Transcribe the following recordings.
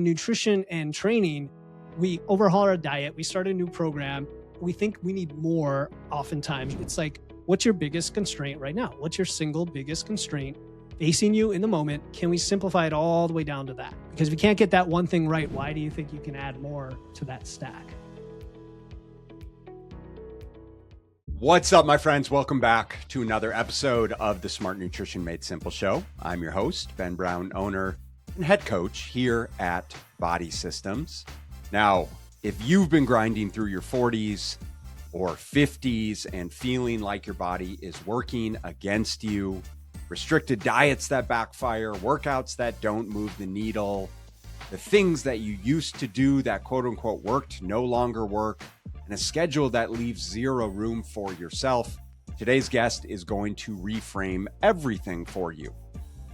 In nutrition and training, we overhaul our diet. We start a new program. We think we need more oftentimes. It's like, what's your biggest constraint right now? What's your single biggest constraint facing you in the moment? Can we simplify it all the way down to that? Because if you can't get that one thing right, why do you think you can add more to that stack? What's up, my friends? Welcome back to another episode of the Smart Nutrition Made Simple show. I'm your host, Ben Brown, owner and head coach here at Body Systems. Now, if you've been grinding through your 40s or 50s and feeling like your body is working against you, restricted diets that backfire, workouts that don't move the needle, the things that you used to do that quote unquote worked no longer work, and a schedule that leaves zero room for yourself, today's guest is going to reframe everything for you.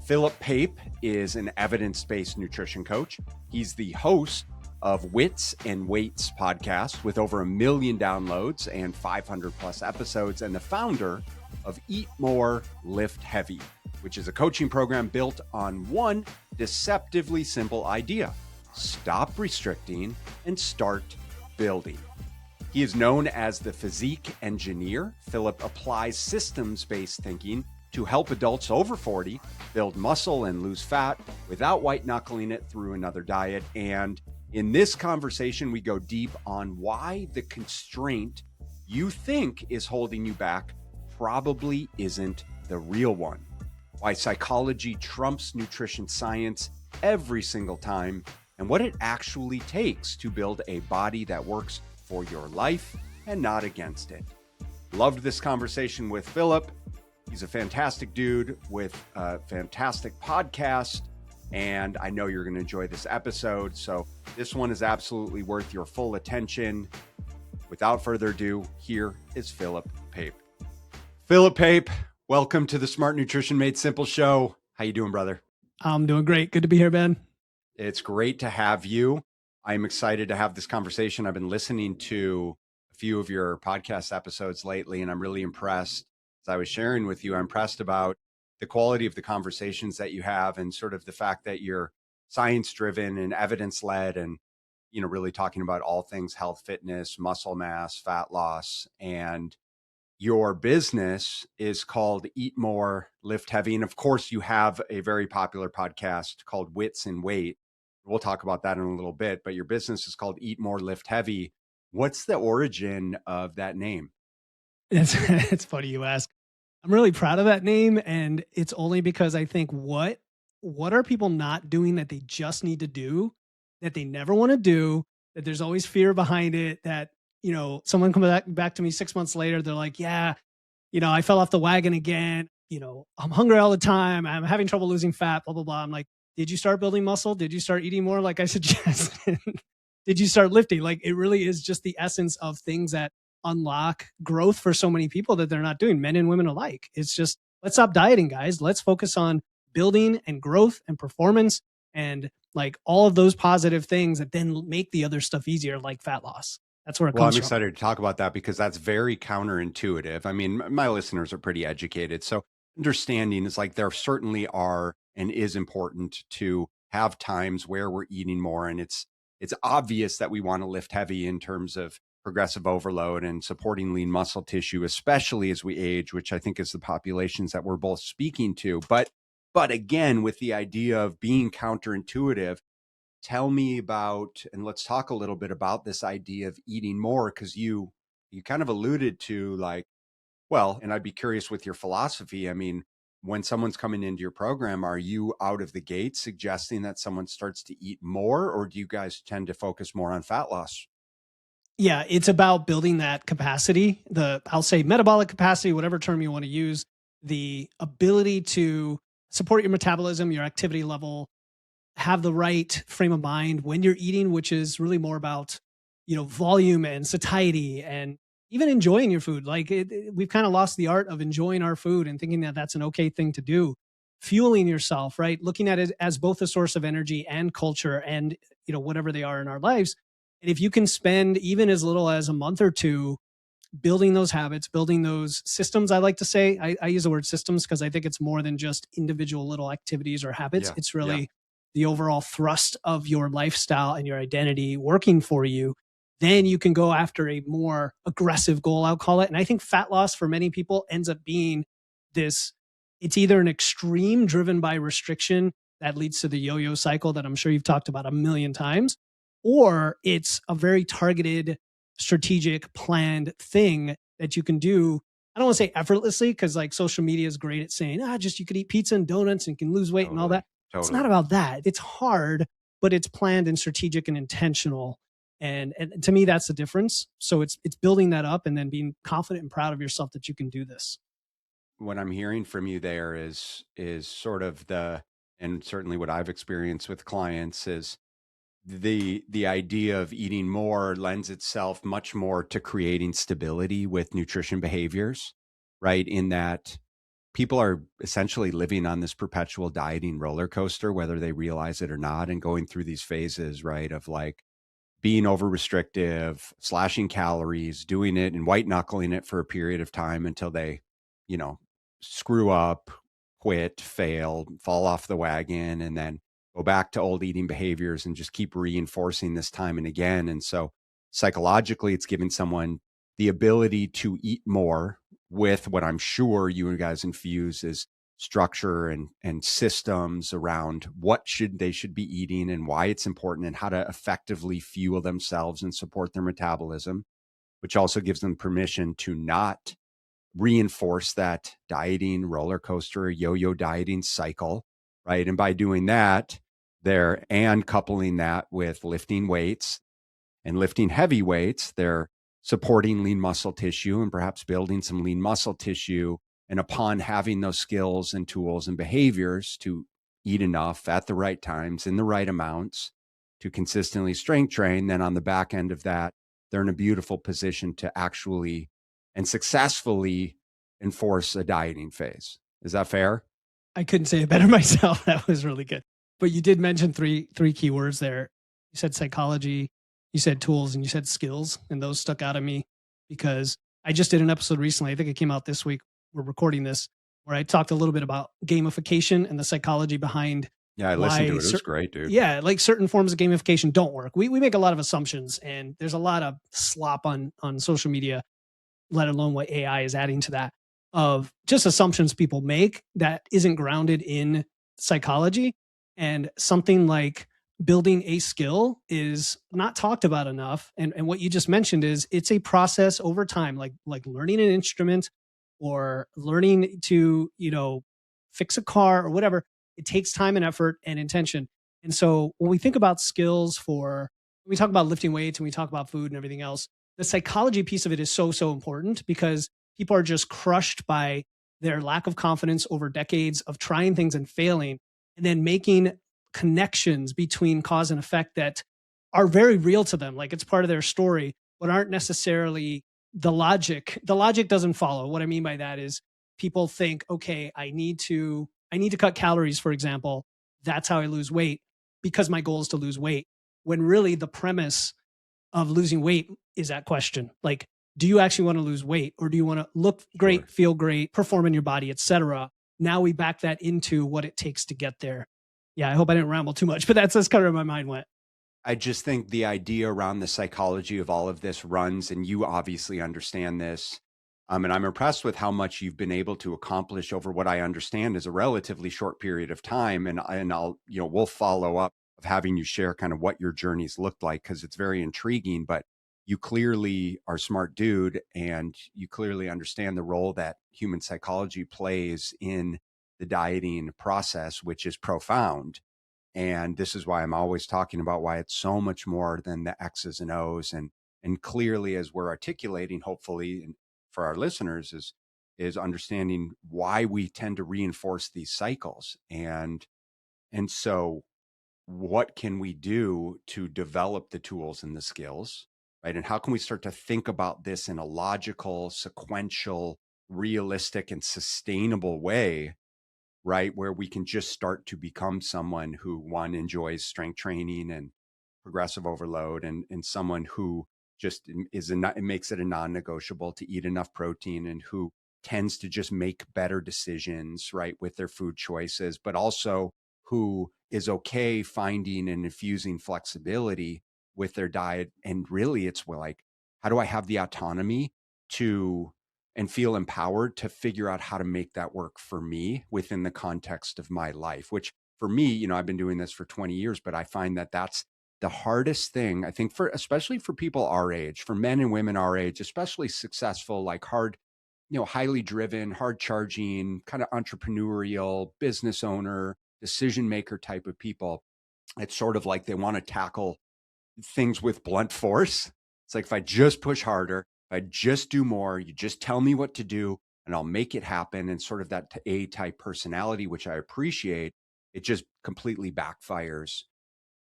Philip Pape is an evidence-based nutrition coach. He's the host of Wits and Weights podcast with over 1 million downloads and 500 plus episodes, and the founder of Eat More, Lift Heavy, which is a coaching program built on one deceptively simple idea: stop restricting and start building. He is known as the physique engineer. Philip applies systems-based thinking to help adults over 40 build muscle and lose fat without white-knuckling it through another diet. And in this conversation, we go deep on why the constraint you think is holding you back probably isn't the real one, why psychology trumps nutrition science every single time, and what it actually takes to build a body that works for your life and not against it. Loved this conversation with Philip. He's a fantastic dude with a fantastic podcast, and I know you're going to enjoy this episode. So this one is absolutely worth your full attention. Without further ado, here is Philip Pape. Philip Pape, welcome to the Smart Nutrition Made Simple show. How you doing, brother? I'm doing great. Good to be here, Ben. It's great to have you. I'm excited to have this conversation. I've been listening to a few of your podcast episodes lately, and I'm really impressed. As I was sharing with you, I'm impressed about the quality of the conversations that you have and sort of the fact that you're science-driven and evidence-led and, you know, really talking about all things health, fitness, muscle mass, fat loss. And your business is called Eat More, Lift Heavy. And of course, you have a very popular podcast called Wits and Weight. We'll talk about that in a little bit, but your business is called Eat More, Lift Heavy. What's the origin of that name? It's funny you ask. I'm really proud of that name, and it's only because I think what are people not doing that they just need to do, that they never want to do, that there's always fear behind it, that, you know, someone comes back to me 6 months later, they're like, yeah, you know, I fell off the wagon again. You know, I'm hungry all the time. I'm having trouble losing fat, blah, blah, blah. I'm like, did you start building muscle? Did you start eating more like I suggested? Did you start lifting? Like, it really is just the essence of things that unlock growth for so many people that they're not doing, men and women alike. It's just, let's stop dieting, guys. Let's focus on building and growth and performance and like all of those positive things that then make the other stuff easier, like fat loss. That's where it comes from. I'm excited to talk about that because that's very counterintuitive. I mean, my listeners are pretty educated. So understanding is like there certainly are and is important to have times where we're eating more. And it's obvious that we want to lift heavy in terms of progressive overload and supporting lean muscle tissue, especially as we age, which I think is the populations that we're both speaking to. But again, with the idea of being counterintuitive, tell me about, and let's talk a little bit about this idea of eating more, because you kind of alluded to like, well, and I'd be curious with your philosophy. I mean, when someone's coming into your program, are you out of the gate suggesting that someone starts to eat more, or do you guys tend to focus more on fat loss? Yeah, it's about building that capacity, I'll say metabolic capacity, whatever term you want to use, the ability to support your metabolism, your activity level, have the right frame of mind when you're eating, which is really more about, you know, volume and satiety and even enjoying your food. Like we've kind of lost the art of enjoying our food and thinking that that's an okay thing to do. Fueling yourself, right? Looking at it as both a source of energy and culture and, you know, whatever they are in our lives. And if you can spend even as little as a month or two building those habits, building those systems, I like to say, I use the word systems because I think it's more than just individual little activities or habits. It's really the overall thrust of your lifestyle and your identity working for you, then you can go after a more aggressive goal, I'll call it. And I think fat loss for many people ends up being this, it's either an extreme driven by restriction that leads to the yo-yo cycle that I'm sure you've talked about a million times, or it's a very targeted, strategic, planned thing that you can do. I don't want to say effortlessly, because like social media is great at saying, just you could eat pizza and donuts and you can lose weight and all Totally. that. It's not Totally. about that. It's hard, but it's planned and strategic and intentional. And to me, that's the difference. So it's building that up and then being confident and proud of yourself that you can do this. What I'm hearing from you there is sort of and certainly what I've experienced with clients is the idea of eating more lends itself much more to creating stability with nutrition behaviors, right? In that people are essentially living on this perpetual dieting roller coaster, whether they realize it or not, and going through these phases, right? Of like being over restrictive, slashing calories, doing it and white knuckling it for a period of time until they, you know, screw up, quit, fail, fall off the wagon, and then go back to old eating behaviors and just keep reinforcing this time and again. And so psychologically, it's giving someone the ability to eat more with what I'm sure you guys infuse is structure and systems around what they should be eating and why it's important and how to effectively fuel themselves and support their metabolism, which also gives them permission to not reinforce that dieting roller coaster, yo-yo dieting cycle, right? And by doing that, and coupling that with lifting weights and lifting heavy weights, they're supporting lean muscle tissue and perhaps building some lean muscle tissue. And upon having those skills and tools and behaviors to eat enough at the right times in the right amounts to consistently strength train, then on the back end of that, they're in a beautiful position to actually and successfully enforce a dieting phase. Is that fair? I couldn't say it better myself. That was really good. But you did mention three key words there. You said psychology, you said tools, and you said skills, and those stuck out at me because I just did an episode recently. I think it came out this week. We're recording this, where I talked a little bit about gamification and the psychology behind Yeah, I listened to it. It was great, dude. yeah, like certain forms of gamification don't work. We make a lot of assumptions, and there's a lot of slop on social media, let alone what AI is adding to that, of just assumptions people make that isn't grounded in psychology. And something like building a skill is not talked about enough. And what you just mentioned is it's a process over time, like learning an instrument or learning to, fix a car or whatever. It takes time and effort and intention. And so when we think about skills when we talk about lifting weights and we talk about food and everything else, the psychology piece of it is so, so important because people are just crushed by their lack of confidence over decades of trying things and failing and then making connections between cause and effect that are very real to them. Like it's part of their story, but aren't necessarily the logic. The logic doesn't follow. What I mean by that is people think, okay, I need to cut calories, for example. That's how I lose weight because my goal is to lose weight. When really the premise of losing weight is that question. Like, do you actually want to lose weight or do you want to look great, Sure. feel great, perform in your body, etc.? Now we back that into what it takes to get there. Yeah, I hope I didn't ramble too much, but that's kind of where my mind went. I just think the idea around the psychology of all of this runs, and you obviously understand this. And I'm impressed with how much you've been able to accomplish over what I understand is a relatively short period of time. And I'll, we'll follow up of having you share kind of what your journeys looked like because it's very intriguing. But you clearly are a smart dude, and you clearly understand the role that human psychology plays in the dieting process, which is profound. And this is why I'm always talking about why it's so much more than the X's and O's. And clearly, as we're articulating, hopefully, and for our listeners, is understanding why we tend to reinforce these cycles. And so what can we do to develop the tools and the skills, right? And how can we start to think about this in a logical, sequential, realistic, and sustainable way, right? Where we can just start to become someone who, one, enjoys strength training and progressive overload, and someone who just it makes it a non-negotiable to eat enough protein, and who tends to just make better decisions, right, with their food choices, but also who is okay finding and infusing flexibility with their diet. And really it's like, how do I have the autonomy to and feel empowered to figure out how to make that work for me within the context of my life, which for me, I've been doing this for 20 years, but I find that that's the hardest thing, I think, especially for people our age, for men and women our age, especially successful, like hard, highly driven, hard charging, kind of entrepreneurial business owner, decision maker type of people. It's sort of like they want to tackle things with blunt force. It's like, if I just push harder, if I just do more, you just tell me what to do and I'll make it happen. And sort of that A-type personality, which I appreciate, it just completely backfires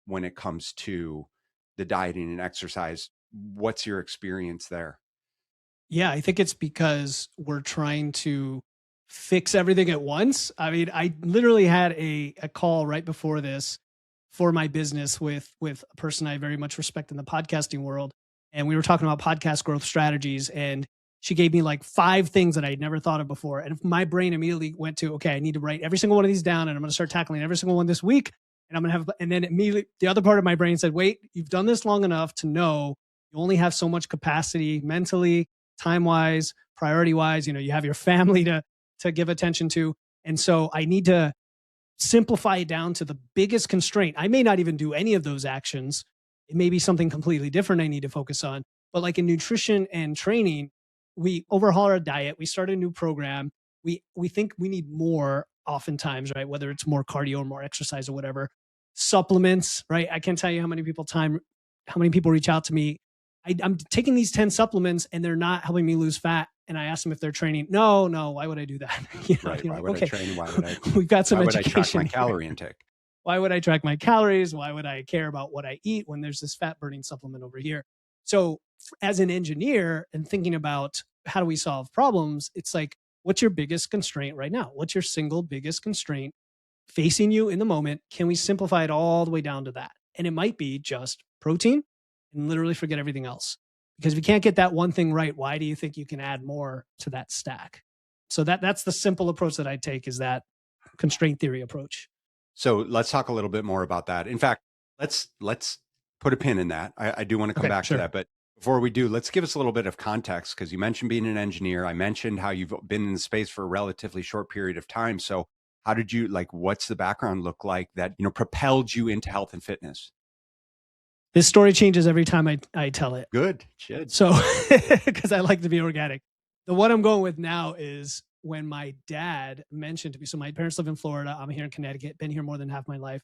when it comes to the dieting and exercise. What's your experience there? Yeah, I think it's because we're trying to fix everything at once. I mean, I literally had a call right before this for my business with a person I very much respect in the podcasting world. And we were talking about podcast growth strategies. And she gave me like 5 things that I'd never thought of before. And my brain immediately went to, okay, I need to write every single one of these down and I'm going to start tackling every single one this week. And I'm going to have, and then immediately the other part of my brain said, wait, you've done this long enough to know you only have so much capacity mentally, time wise, priority wise. You have your family to give attention to. And so I need to simplify it down to the biggest constraint. I may not even do any of those actions. It may be something completely different I need to focus on. But like in nutrition and training, we overhaul our diet. We start a new program. We think we need more oftentimes, right? Whether it's more cardio or more exercise or whatever. Supplements, right? I can't tell you how many people reach out to me. I'm taking these 10 supplements and they're not helping me lose fat. And I ask them if they're training. No, why would I do that? Right. Why would I train? Why would I? We've got some why would education. I track my calorie intake? Why would I track my calories? Why would I care about what I eat when there's this fat burning supplement over here? So as an engineer and thinking about how do we solve problems, it's like, what's your biggest constraint right now? What's your single biggest constraint facing you in the moment? Can we simplify it all the way down to that? And it might be just protein and literally forget everything else. Because if you can't get that one thing right, why do you think you can add more to that stack? So that's the simple approach that I take, is that constraint theory approach. So let's talk a little bit more about that. In fact, let's put a pin in that. I do want to come back to that, but before we do, let's give us a little bit of context, because you mentioned being an engineer. I mentioned how you've been in the space for a relatively short period of time. So how did you, what's the background look like that, propelled you into health and fitness? This story changes every time I tell it. Good. Should. So, because I like to be organic. The one I'm going with now is when my dad mentioned to me, so my parents live in Florida. I'm here in Connecticut, been here more than half my life.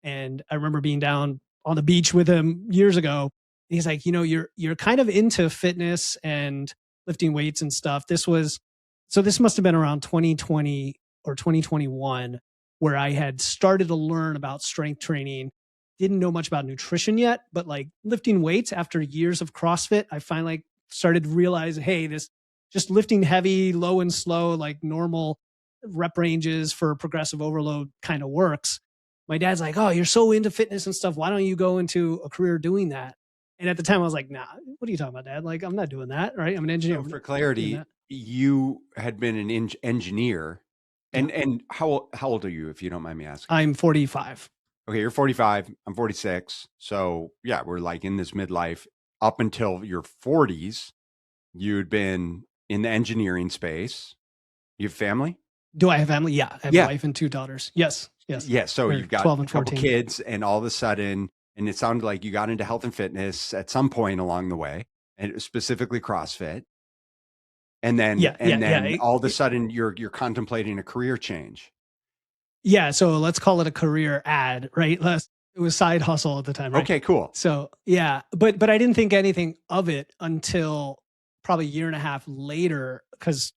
And I remember being down on the beach with him years ago. And he's like, you're kind of into fitness and lifting weights and stuff. This must have been around 2020 or 2021, where I had started to learn about strength training. Didn't know much about nutrition yet, but like lifting weights after years of CrossFit, I finally started to realize, hey, this just lifting heavy, low and slow, like normal rep ranges for progressive overload kind of works. My dad's like, oh, you're so into fitness and stuff. Why don't you go into a career doing that? And at the time I was like, nah, what are you talking about, Dad? Like, I'm not doing that. Right. I'm an engineer. So for clarity, you had been an engineer. And how old are you, if you don't mind me asking? I'm 45. Okay, you're 45. I'm 46. So yeah, we're like in this midlife. Up until your 40s, you'd been in the engineering space. You have family? Do I have family? Yeah, I have a wife and 2 daughters. Yes. Yeah, so They're you've got 12 and a couple 14. kids, and all of a sudden, and it sounded like you got into health and fitness at some point along the way, and specifically CrossFit. And then all of a sudden you're contemplating a career change. Yeah. So let's call it a career ad, right? It was side hustle at the time. Right? Okay, cool. So yeah, but I didn't think anything of it until probably a year and a half later, because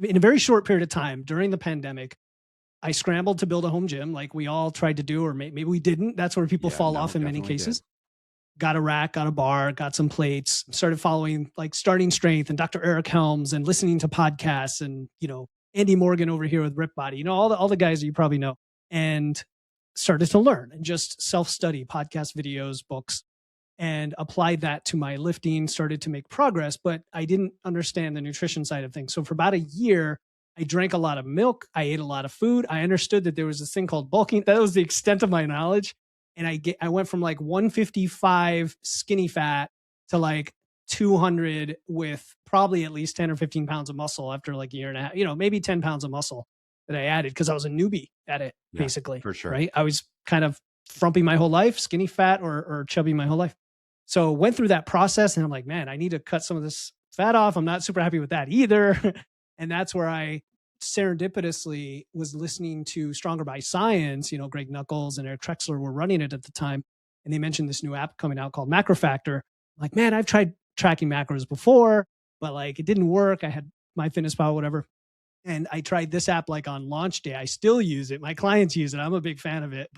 in a very short period of time during the pandemic, I scrambled to build a home gym like we all tried to do, or maybe we didn't. That's where people fall off in many cases. Got a rack, got a bar, got some plates, started following like Starting Strength and Dr. Eric Helms and listening to podcasts and, Andy Morgan over here with Rip Body, all the guys that you probably know, and started to learn and just self-study, podcast videos, books, and applied that to my lifting, started to make progress, but I didn't understand the nutrition side of things. So for about a year, I drank a lot of milk. I ate a lot of food. I understood that there was this thing called bulking. That was the extent of my knowledge. And I went from like 155 skinny fat to like 200 with probably at least 10 or 15 pounds of muscle after like a year and a half, maybe 10 pounds of muscle that I added because I was a newbie at it, Yeah, basically. for sure. Right. I was kind of frumpy my whole life, skinny fat or chubby my whole life. So went through that process and I'm like, man, I need to cut some of this fat off. I'm not super happy with that either. And that's where I serendipitously was listening to Stronger by Science. Greg Nuckols and Eric Trexler were running it at the time. And they mentioned this new app coming out called Macro Factor. I'm like, man, I've tried tracking macros before, but like it didn't work. I had MyFitnessPal, whatever. And I tried this app like on launch day. I still use it. My clients use it. I'm a big fan of it.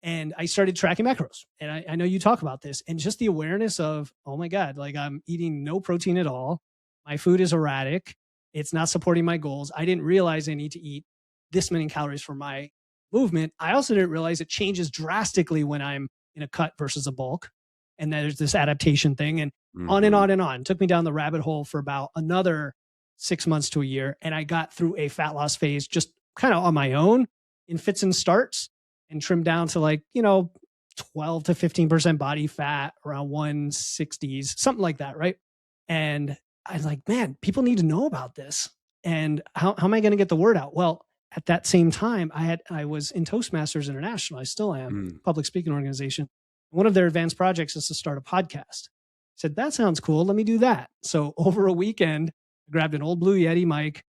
And I started tracking macros. And I know you talk about this and just the awareness of, oh my God, like I'm eating no protein at all. My food is erratic. It's not supporting my goals. I didn't realize I need to eat this many calories for my movement. I also didn't realize it changes drastically when I'm in a cut versus a bulk. And there's this adaptation thing and on and on and on. It took me down the rabbit hole for about another 6 months to a year. And I got through a fat loss phase just kind of on my own in fits and starts and trimmed down to like, 12 to 15% body fat around 160s, something like that. Right. And I was like, man, people need to know about this. And how am I going to get the word out? Well, at that same time, I was in Toastmasters International. I still am, public speaking organization. One of their advanced projects is to start a podcast. I said, that sounds cool. Let me do that. So over a weekend, I grabbed an old Blue Yeti mic,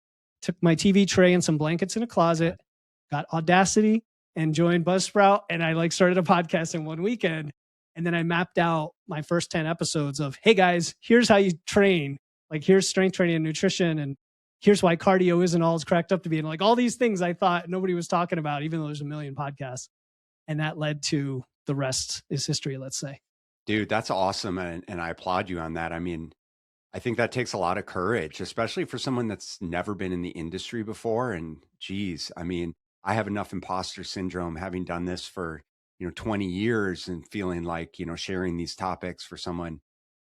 took my TV tray and some blankets in a closet, got Audacity and joined Buzzsprout. And I started a podcast in one weekend. And then I mapped out my first 10 episodes of, hey guys, here's how you train. Like here's strength training and nutrition. And here's why cardio isn't all it's cracked up to be. And like all these things I thought nobody was talking about, even though there's a million podcasts. And that led to the rest is history, let's say. Dude, that's awesome. And I applaud you on that. I mean, I think that takes a lot of courage, especially for someone that's never been in the industry before. And geez, I mean, I have enough imposter syndrome having done this for, 20 years and feeling like, sharing these topics for someone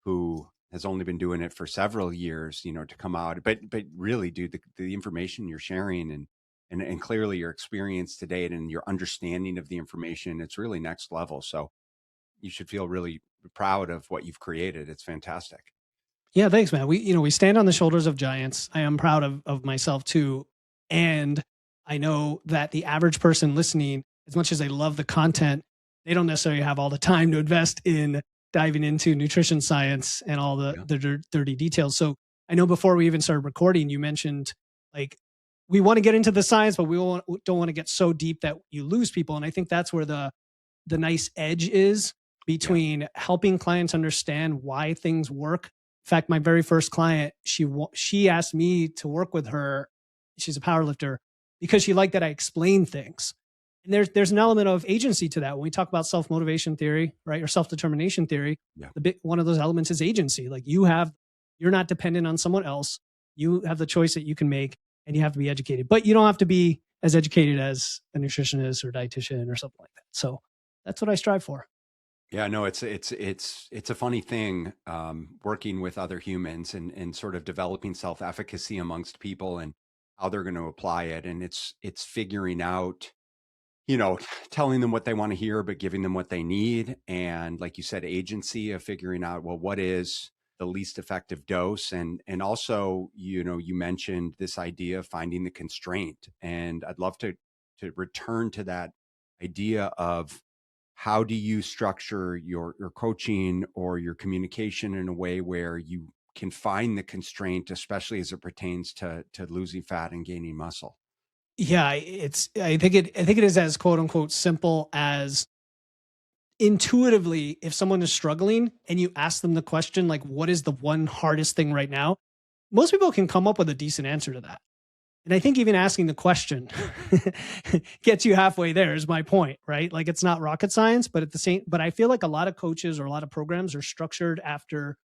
who has only been doing it for several years, to come out. But really, dude, the information you're sharing and clearly your experience to date and your understanding of the information, it's really next level. So you should feel really proud of what you've created. It's fantastic. Yeah, thanks, man. We stand on the shoulders of giants. I am proud of myself too. And I know that the average person listening, as much as they love the content, they don't necessarily have all the time to invest in diving into nutrition science and all the dirty details. So I know before we even started recording, you mentioned like, we want to get into the science, but we don't want to get so deep that you lose people. And I think that's where the nice edge is between helping clients understand why things work. In fact, my very first client, she asked me to work with her. She's a powerlifter because she liked that I explain things. And there's an element of agency to that. When we talk about self-motivation theory, right, or self-determination theory, one of those elements is agency. Like you're not dependent on someone else. You have the choice that you can make, and you have to be educated. But you don't have to be as educated as a nutritionist or dietitian or something like that. So that's what I strive for. Yeah, no, it's a funny thing, working with other humans and sort of developing self-efficacy amongst people and how they're going to apply it. And it's figuring out, telling them what they want to hear, but giving them what they need. And like you said, agency of figuring out, well, what is the least effective dose? And also, you mentioned this idea of finding the constraint. And I'd love to return to that idea of how do you structure your coaching or your communication in a way where you can find the constraint, especially as it pertains to losing fat and gaining muscle? Yeah, I think it is as quote unquote simple as intuitively, if someone is struggling and you ask them the question, like, what is the one hardest thing right now? Most people can come up with a decent answer to that. And I think even asking the question gets you halfway there is my point, right? Like it's not rocket science, but but I feel like a lot of coaches or a lot of programs are structured after,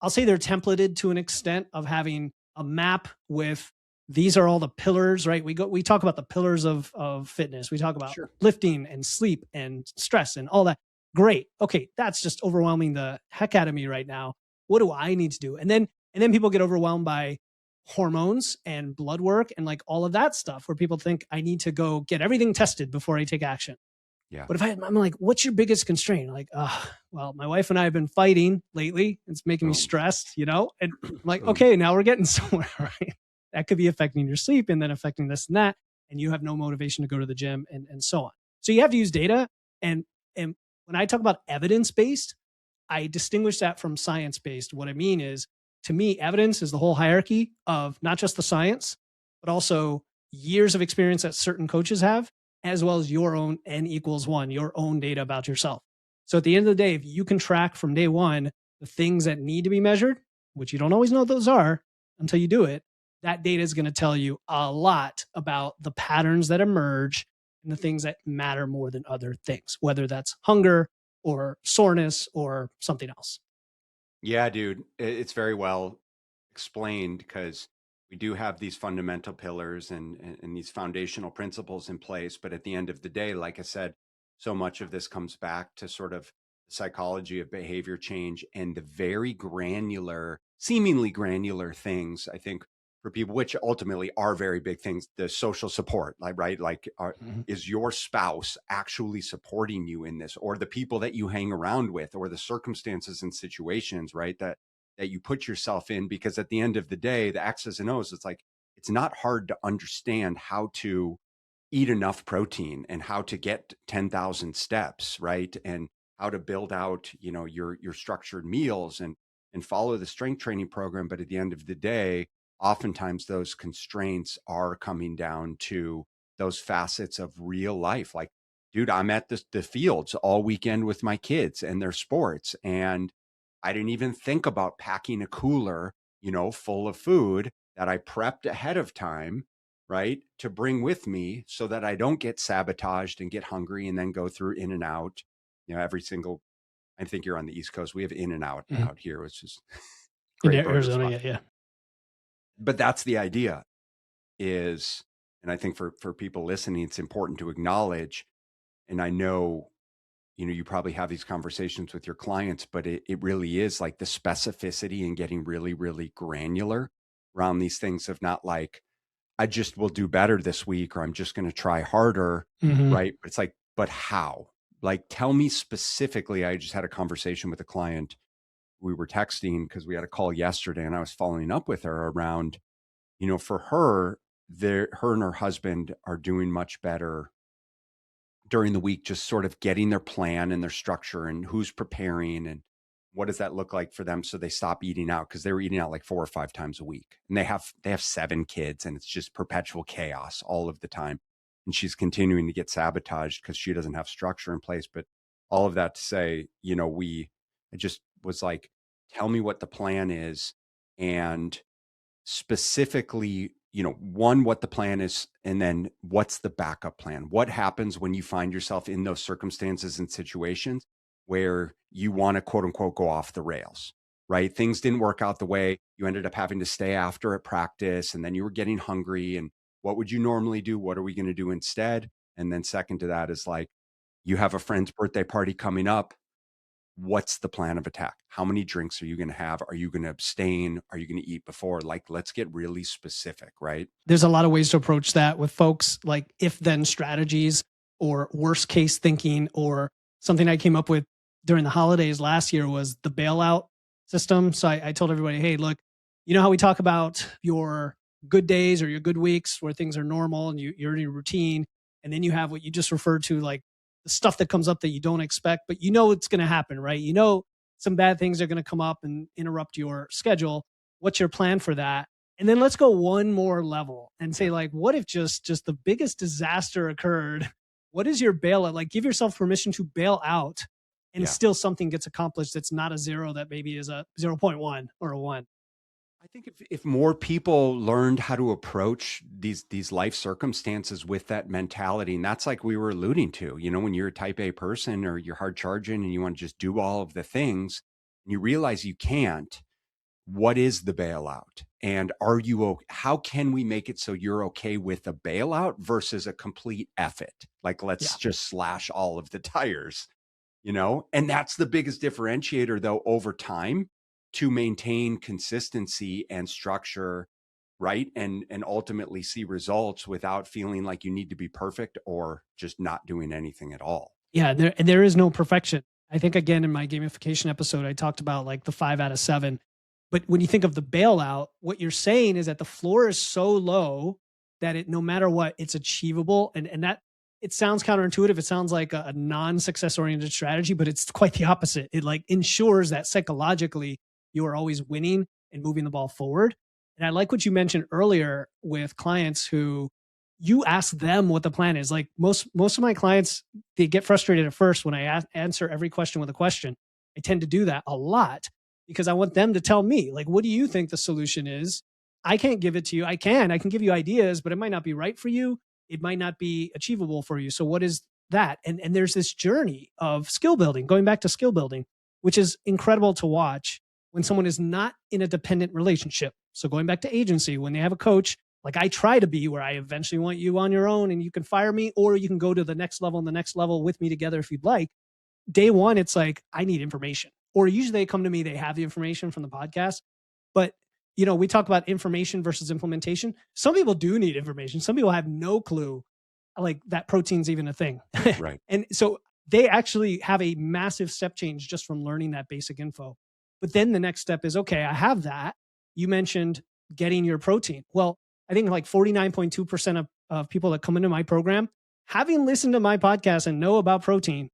I'll say they're templated to an extent of having a map with, these are all the pillars, right? We talk about the pillars of fitness. We talk about lifting and sleep and stress and all that. Great. Okay. That's just overwhelming the heck out of me right now. What do I need to do? And then people get overwhelmed by hormones and blood work and like all of that stuff where people think I need to go get everything tested before I take action. Yeah. But if I'm like, what's your biggest constraint? Like, well, my wife and I have been fighting lately. It's making me Boom. stressed, you know? And I'm like, Boom. okay, now we're getting somewhere, right? That could be affecting your sleep and then affecting this and that. And you have no motivation to go to the gym and so on. So you have to use data. And when I talk about evidence based, I distinguish that from science based. What I mean is, to me, evidence is the whole hierarchy of not just the science, but also years of experience that certain coaches have, as well as your own N equals one, your own data about yourself. So at the end of the day, if you can track from day one the things that need to be measured, which you don't always know what those are until you do it, that data is going to tell you a lot about the patterns that emerge and the things that matter more than other things, whether that's hunger or soreness or something else. Yeah, dude, it's very well explained because we do have these fundamental pillars and these foundational principles in place. But at the end of the day, like I said, so much of this comes back to sort of the psychology of behavior change and the very granular, seemingly granular things, I think, for people, which ultimately are very big things, the social support, like, right? Like, Mhm. is your spouse actually supporting you in this, or the people that you hang around with, or the circumstances and situations, right? That you put yourself in, because at the end of the day, the X's and O's, it's like, it's not hard to understand how to eat enough protein and how to get 10,000 steps, right? And how to build out, your structured meals and follow the strength training program. But at the end of the day, oftentimes those constraints are coming down to those facets of real life. Like, dude, I'm at the fields all weekend with my kids and their sports, and I didn't even think about packing a cooler, full of food that I prepped ahead of time, right, to bring with me so that I don't get sabotaged and get hungry and then go through In and Out, every single. I think you're on the East Coast. We have In and Out Mhm. out here, which is In great burger Arizona, spot. yeah, yeah. But that's the idea is, and I think for people listening, it's important to acknowledge, and I know, you probably have these conversations with your clients, but it really is like the specificity and getting really, really granular around these things of not like, I just will do better this week, or I'm just going to try harder. Mhm. Right. But it's like, but how? Like, tell me specifically. I just had a conversation with a client. We were texting because we had a call yesterday, and I was following up with her around, for her, her and her husband are doing much better during the week, just sort of getting their plan and their structure and who's preparing and what does that look like for them, so they stop eating out, because they were eating out like 4 or 5 times a week, and they have 7 kids, and it's just perpetual chaos all of the time, and she's continuing to get sabotaged because she doesn't have structure in place. But all of that to say, I just was like, tell me what the plan is, and specifically, one, what the plan is, and then what's the backup plan? What happens when you find yourself in those circumstances and situations where you want to, quote unquote, go off the rails, right? Things didn't work out the way you ended up having to stay after at practice, and then you were getting hungry. And what would you normally do? What are we going to do instead? And then, second to that, is like, you have a friend's birthday party coming up. What's the plan of attack? How many drinks are you going to have? Are you going to abstain? Are you going to eat before? Like, let's get really specific, right? There's a lot of ways to approach that with folks, like if then strategies or worst case thinking, or something I came up with during the holidays last year was the bailout system. So I told everybody, hey, look, you know how we talk about your good days or your good weeks where things are normal and you're in your routine. And then you have what you just referred to, like the stuff that comes up that you don't expect, but you know it's going to happen, right? You know, some bad things are going to come up and interrupt your schedule. What's your plan for that? And then let's go one more level and say, Yeah. like, what if just the biggest disaster occurred? What is your bailout? Like, give yourself permission to bail out and Yeah. still something gets accomplished that's not a zero, that maybe is a 0.1 or a one. I think if more people learned how to approach these life circumstances with that mentality, and that's like we were alluding to, when you're a type A person or you're hard charging and you want to just do all of the things, and you realize you can't, what is the bailout? And how can we make it so you're okay with a bailout versus a complete F it? Like, Yeah. let's just slash all of the tires, And that's the biggest differentiator, though, over time, to maintain consistency and structure right? And ultimately see results without feeling like you need to be perfect or just not doing anything at all. Yeah, there is no perfection. I think again in my gamification episode, I talked about like the 5 out of 7. But when you think of the bailout, what you're saying is that the floor is so low that it no matter what, it's achievable. And that it sounds counterintuitive. It sounds like a non-success oriented strategy, but it's quite the opposite. It like ensures that psychologically you are always winning and moving the ball forward. And I like what you mentioned earlier with clients who you ask them what the plan is. Like most of my clients, they get frustrated at first when I answer every question with a question. I tend to do that a lot because I want them to tell me, like, what do you think the solution is? I can't give it to you. I can give you ideas, but it might not be right for you. It might not be achievable for you. So what is that? And there's this journey of skill building, going back to skill building, which is incredible to watch when someone is not in a dependent relationship. So going back to agency, when they have a coach, like I try to be, where I eventually want you on your own and you can fire me, or you can go to the next level and the next level with me together if you'd like. Day one, it's like, I need information. Or usually they come to me, they have the information from the podcast. But, we talk about information versus implementation. Some people do need information. Some people have no clue like that protein's even a thing. Right. And so they actually have a massive step change just from learning that basic info. But then the next step is, okay, I have that. You mentioned getting your protein. Well, I think like 49.2% of people that come into my program, having listened to my podcast and know about protein,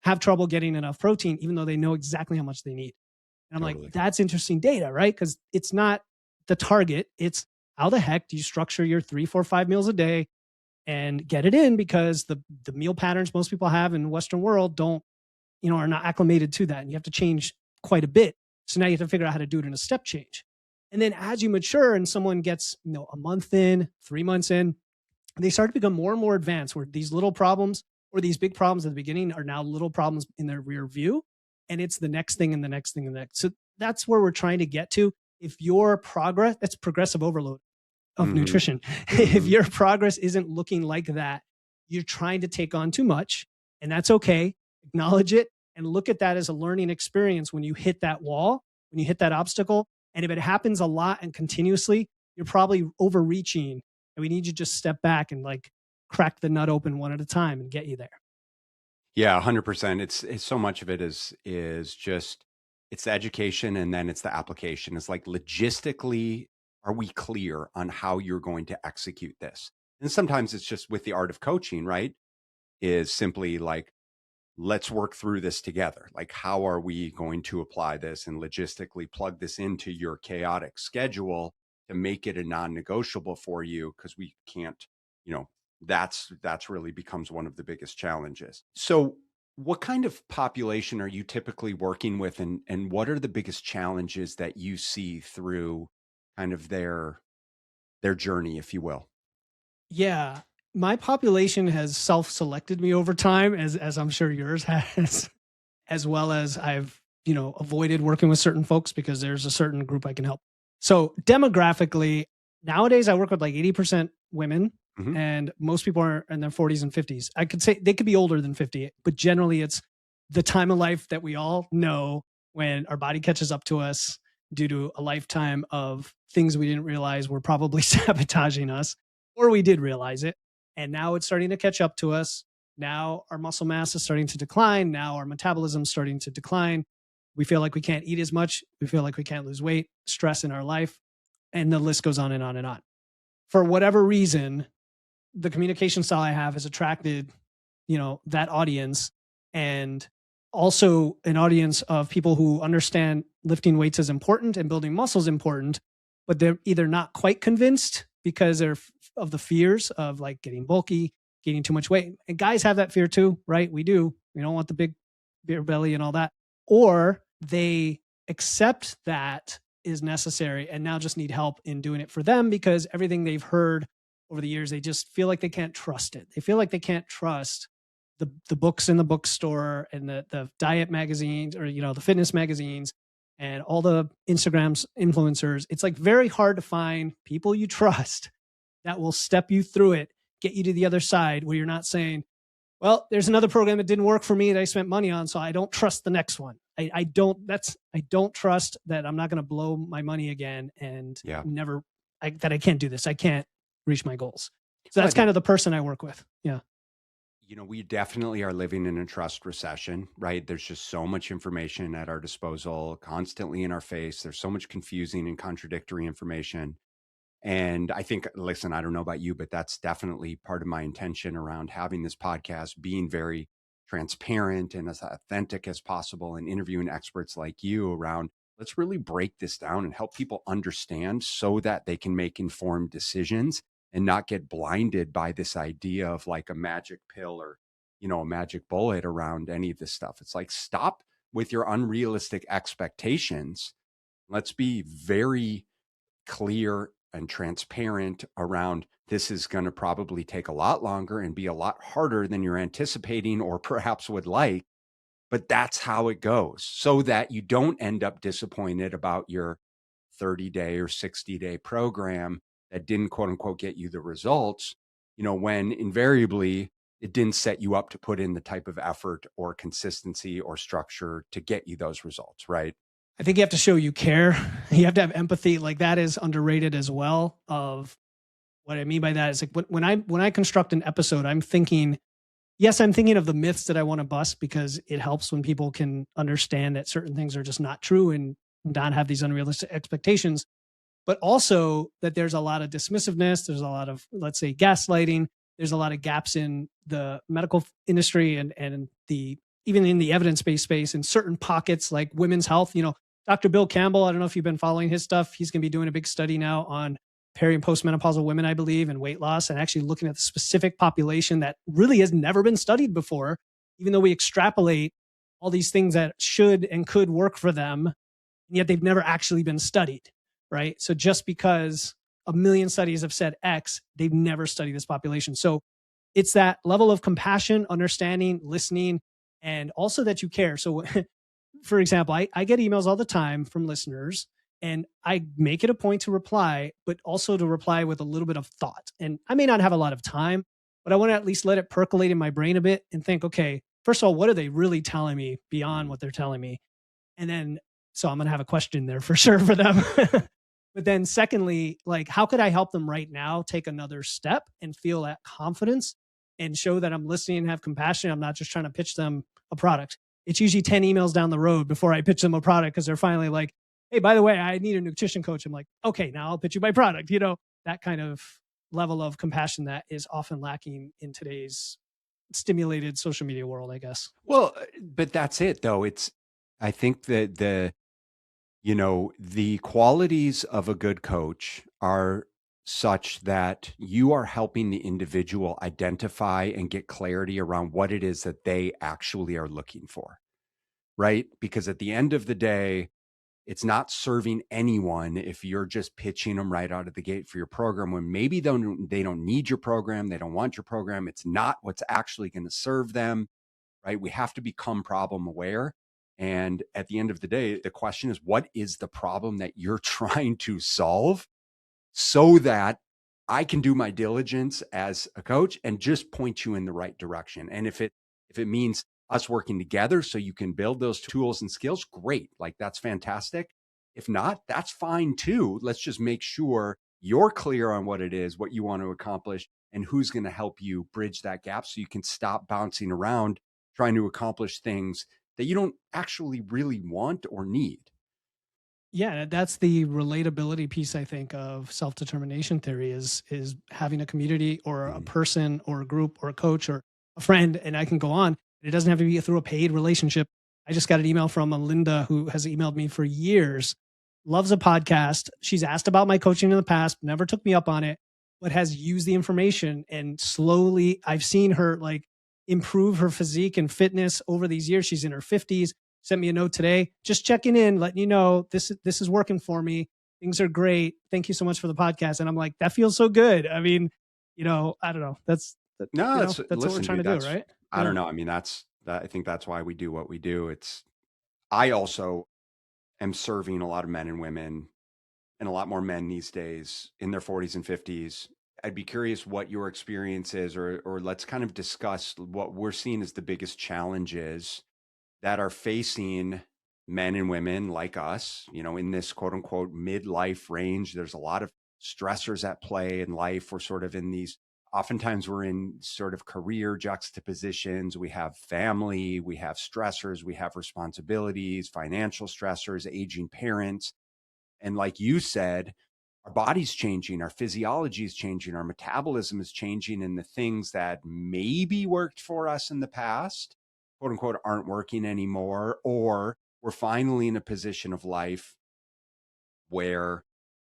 have trouble getting enough protein, even though they know exactly how much they need. And I'm Totally. like, that's interesting data, right? Because it's not the target. It's how the heck do you structure your 3, 4, 5 meals a day and get it in, because the meal patterns most people have in the Western world are not acclimated to that. And you have to change quite a bit. So now you have to figure out how to do it in a step change. And then as you mature and someone gets, a month in, 3 months in, they start to become more and more advanced, where these little problems or these big problems at the beginning are now little problems in their rear view. And it's the next thing and the next thing and the next. So that's where we're trying to get to. If your progress, that's progressive overload of nutrition. If your progress isn't looking like that, you're trying to take on too much, and that's okay. Acknowledge it and look at that as a learning experience when you hit that wall, when you hit that obstacle. And if it happens a lot and continuously, you're probably overreaching, and we need you to just step back and like crack the nut open one at a time and get you there. Yeah, 100%. It's so much of it is just it's the education, and then it's the application. It's like, logistically, are we clear on how you're going to execute this? And sometimes it's just with the art of coaching, right? Is simply like, let's work through this together. Like, how are we going to apply this and logistically plug this into your chaotic schedule to make it a non-negotiable for you? Because we can't, that's really becomes one of the biggest challenges. So what kind of population are you typically working with, and what are the biggest challenges that you see through kind of their journey, if you will? Yeah. My population has self-selected me over time, as I'm sure yours has, as well as I've, avoided working with certain folks because there's a certain group I can help. So demographically, nowadays I work with like 80% women, and most people are in their 40s and 50s. I could say they could be older than 50, but generally it's the time of life that we all know when our body catches up to us due to a lifetime of things we didn't realize were probably sabotaging us, or we did realize it. And now it's starting to catch up to us. Now our muscle mass is starting to decline. Now our metabolism is starting to decline. We feel like we can't eat as much. We feel like we can't lose weight, stress in our life. And the list goes on and on and on. For whatever reason, the communication style I have has attracted, that audience, and also an audience of people who understand lifting weights is important and building muscle is important, but they're either not quite convinced because they're of the fears of like getting bulky, gaining too much weight. And guys have that fear too, right? We do. We don't want the big beer belly and all that. Or they accept that is necessary and now just need help in doing it for them, because everything they've heard over the years, they just feel like they can't trust it. They feel like they can't trust the books in the bookstore and the diet magazines, or, the fitness magazines and all the Instagram's influencers. It's like very hard to find people you trust that will step you through it, get you to the other side, where you're not saying, well, there's another program that didn't work for me that I spent money on, so I don't trust the next one. I don't trust that I'm not going to blow my money again and Yeah. that I can't do this. I can't reach my goals. So Well, I that's think, kind of the person I work with. Yeah. we definitely are living in a trust recession, right? There's just so much information at our disposal, constantly in our face. There's so much confusing and contradictory information. And I think, listen, I don't know about you, but that's definitely part of my intention around having this podcast, being very transparent and as authentic as possible and interviewing experts like you around, let's really break this down and help people understand so that they can make informed decisions and not get blinded by this idea of like a magic pill or, a magic bullet around any of this stuff. It's like, stop with your unrealistic expectations. Let's be very clear and transparent around this is going to probably take a lot longer and be a lot harder than you're anticipating or perhaps would like, but that's how it goes so that you don't end up disappointed about your 30-day or 60-day program that didn't quote unquote get you the results, when invariably it didn't set you up to put in the type of effort or consistency or structure to get you those results, right? I think you have to show you care. You have to have empathy. Like that is underrated as well. Of what I mean by that is like when I construct an episode, I'm thinking, yes, I'm thinking of the myths that I want to bust because it helps when people can understand that certain things are just not true and not have these unrealistic expectations, but also that there's a lot of dismissiveness. There's a lot of, let's say, gaslighting. There's a lot of gaps in the medical industry and the even in the evidence-based space in certain pockets like women's health. Dr. Bill Campbell, I don't know if you've been following his stuff. He's going to be doing a big study now on peri and postmenopausal women, I believe, and weight loss, and actually looking at the specific population that really has never been studied before, even though we extrapolate all these things that should and could work for them, and yet they've never actually been studied, right? So just because a million studies have said X, they've never studied this population. So it's that level of compassion, understanding, listening, and also that you care. So, for example, I get emails all the time from listeners, and I make it a point to reply, but also to reply with a little bit of thought. And I may not have a lot of time, but I want to at least let it percolate in my brain a bit and think, okay, first of all, what are they really telling me beyond what they're telling me? And then, so I'm going to have a question there for sure for them. But then secondly, like, how could I help them right now take another step and feel that confidence and show that I'm listening and have compassion? I'm not just trying to pitch them a product. It's usually 10 emails down the road before I pitch them a product because they're finally like, hey, by the way, I need a nutrition coach. I'm like, okay, now I'll pitch you my product. That kind of level of compassion that is often lacking in today's stimulated social media world, I guess. Well, but that's it though. I think that the qualities of a good coach are such that you are helping the individual identify and get clarity around what it is that they actually are looking for, right? Because at the end of the day, it's not serving anyone if you're just pitching them right out of the gate for your program when maybe they don't need your program, they don't want your program, it's not what's actually going to serve them, right? We have to become problem aware. And at the end of the day, the question is, what is the problem that you're trying to solve so that I can do my diligence as a coach and just point you in the right direction. And if it means us working together so you can build those tools and skills, great. Like that's fantastic. If not, that's fine too. Let's just make sure you're clear on what it is, what you want to accomplish, and who's going to help you bridge that gap so you can stop bouncing around trying to accomplish things that you don't actually really want or need. Yeah, that's the relatability piece, I think, of self-determination theory is having a community or a Mm. person or a group or a coach or a friend, and I can go on. It doesn't have to be through a paid relationship. I just got an email from a Linda who has emailed me for years, loves a podcast. She's asked about my coaching in the past, never took me up on it, but has used the information, and slowly I've seen her like improve her physique and fitness over these years. She's in her 50s, sent me a note today, just checking in, letting you know this is working for me. Things are great. Thank you so much for the podcast. And I'm like, that feels so good. I mean, I don't know. No, That's what we're listen, trying dude, to do, right? I Yeah. don't know. I mean, I think that's why we do what we do. I also am serving a lot of men and women and a lot more men these days in their 40s and 50s. I'd be curious what your experience is, or let's kind of discuss what we're seeing as the biggest challenges that are facing men and women like us, in this quote unquote midlife range. There's a lot of stressors at play in life. We're sort of in these, oftentimes we're in sort of career juxtapositions. We have family, we have stressors, we have responsibilities, financial stressors, aging parents. And like you said, our body's changing, our physiology is changing, our metabolism is changing, and the things that maybe worked for us in the past, quote unquote, aren't working anymore, or we're finally in a position of life where,